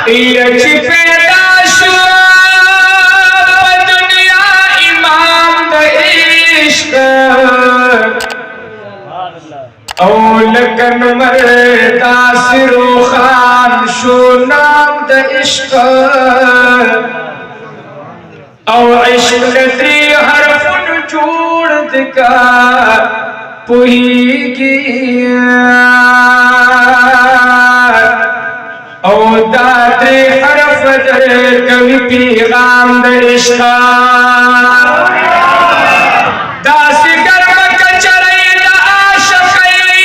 यची पैदा शो दुनिया इमाम द इश्क औलकन मरदा सिरो खान शो नाम द इश्क औ इश्क नदी हरफुन जोड़ दिका पुही औ दादे हरफ दर कवि पैगाम द इश्क दासी गर्म कचरे द आशिक़ीना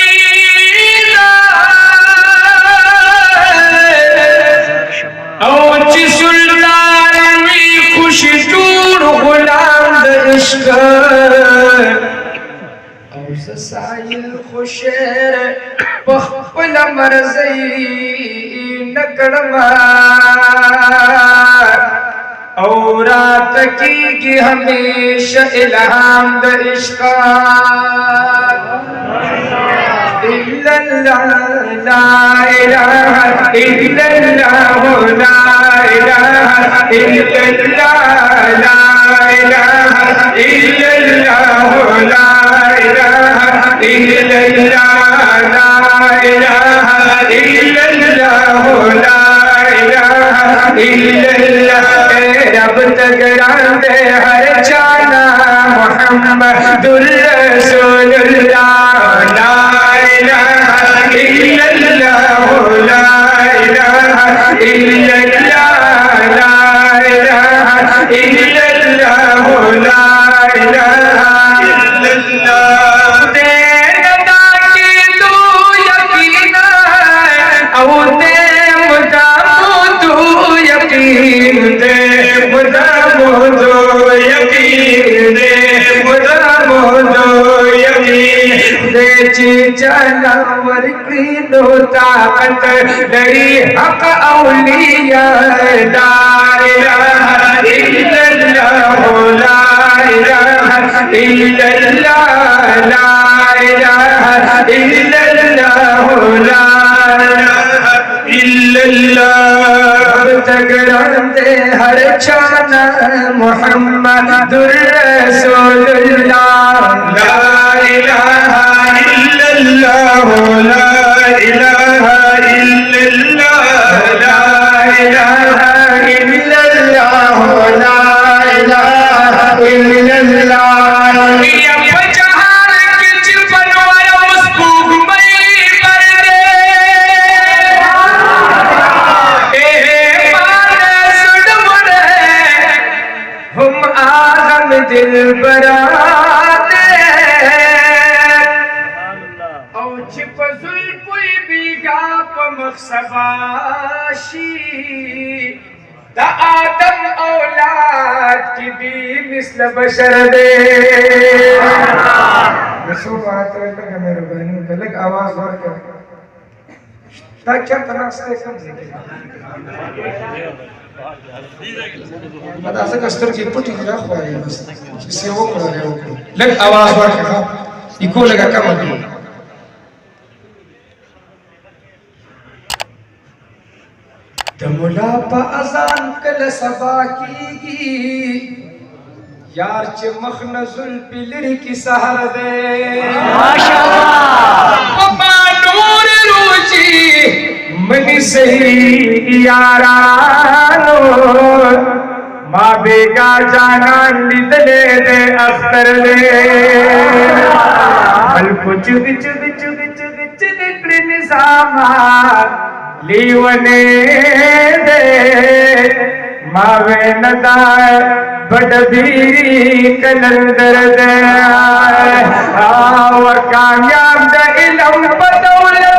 औ ची सुल्तान मी खुश जोड़ गुलाम द इश्क साइल खुशेर पखपल मरज़ी नकड़मा और रात की हमेशा इल्हाम द इश्क इल्लल्लाह ला इलाहा इल्लल्लाह ला इलाहा इल्लल्लाह ला इलाहा इल्लल्लाह ला इलाहा इल्लल्लाह ला इलाहा इल्लल्लाह ला इलाहा इल्लल्लाह रब तगड़ांदे हर जाना मुहम्मदुर रसूलुल्लाह ला इलाहा इल्लल्लाह ला इलाहा इल्लल्लाह ला इलाहा इल्लल्लाह ला इलाहा इल्लल्लाह देना की तू यकीन औ दे मुदामो तू यकीन दे मुदामो तू यकीन दे मुदामो तू यकीन दे ची जानवर की नो ताकत लड़ी हक औलिया ला इलाहा इल्लल्लाह ला इलाहा इल्लल्लाह ला इलाहा इल्लल्लाह ला इलाहा इल्लल्लाह तगड़ांदे हर जाना मुहम्मदुर रसूलुल्लाह ला इलाहा इल्लल्लाह ला इलाहा इल्लल्लाह ला इलाहा इल्लल्लाह ला इलाहा इल्लल्लाह दिल बराते औ छिप जुल्फुई बीगा पमखसबाशी द आदम औलाद की भी मिसल बशर दे रसूल बात है कि मेरे बहनों गलत आवाज और कर ताकि तनास्ते कम से मदासा कस्तर की पुटी गिरा ख्वाया बस किसी वो कर रहे हो लग आवाज बार का इको लगा कम है दमुला पा अजान कल सबा कीगी यार च मखनजुल पिलरी की सहर दे माशाअल्लाह पा नूर रोजी मनी सही यारानो माँ बेगा जाना निदले दे अख्तर दे मलको चुग चुग चुग चुग चिलिकड़ी निजामा लीवने दे मावे नदाए बड़बीरी कलंदर दे आव कामयाब द इल्म बदौलत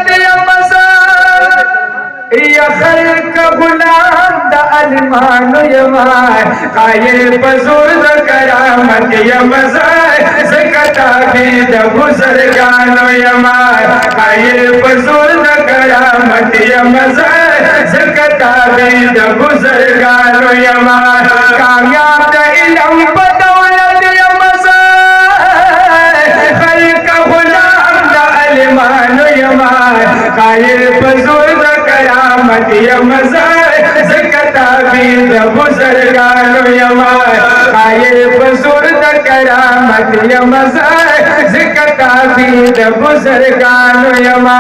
या खल्क गुलाम द अलमान यमाय कायल बजुर्ग करामत यमज़ाय ज़कता भी द बुज़ुर्गान यमाय कायल बजुर्ग करामत यमज़ाय ज़कता भी द बुज़ुर्गान यमाय कामयाब द इल्म बदौलत यमज़ाय खल्क गुलाम द अलमान यमाय कायल बजुर्ग करामत यमजा ज़कता भी बुजुर्गानो यमा आये बुजुर्ग करामत यमजा ज़कता भी बुजुर्गानो यमा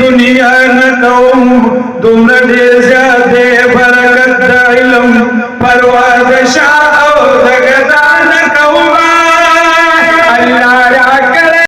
दुनिया न कहूँ तुम ढेर ज्यादा बरकत इल्म परवाज़ शाह